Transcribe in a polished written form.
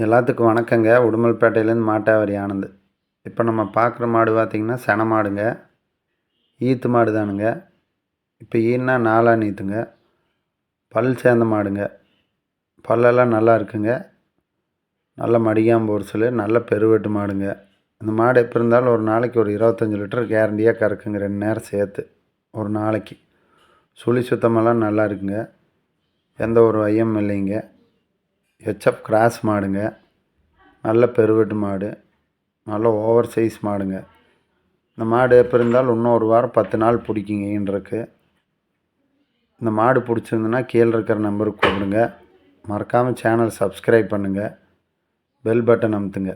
எல்லாத்துக்கும் வணக்கங்க. உடுமல்பேட்டையிலேருந்து மாட்டாவரி ஆனந்த். இப்போ நம்ம பார்க்குற மாடு பார்த்திங்கன்னா சென மாடுங்க. ஈத்து மாடு தானுங்க. இப்போ ஈன்னா 4 ஈத்துங்க. பல் சேர்ந்த மாடுங்க. பல்லெல்லாம் நல்லா இருக்குங்க. நல்ல மடிகாம்பு ஒரிசல், நல்ல பெருவெட்டு மாடுங்க. இந்த மாடு எப்படி இருந்தாலும் ஒரு நாளைக்கு ஒரு 25 லிட்டர் கேரண்டியாக கறக்குங்க, 2 நேரம் சேர்த்து ஒரு நாளைக்கு. சுழி சுத்தமெல்லாம் நல்லா இருக்குங்க. எந்த ஒரு ஐயமும் இல்லைங்க. ஹெச்எஃப் கிராஸ் மாடுங்க. நல்ல பெருவெட்டு மாடு, நல்ல ஓவர் சைஸ் மாடுங்க. இந்த மாடு எப்போ இருந்தாலும் இன்னும் ஒரு வாரம் 10 நாள் பிடிக்குங்க ஈன்றக்கு. இந்த மாடு பிடிச்சிருந்துன்னா கீழே இருக்கிற நம்பருக்கு கூப்பிடுங்க. மறக்காமல் சேனல் சப்ஸ்கிரைப் பண்ணுங்கள். Bell button அமுத்துங்க.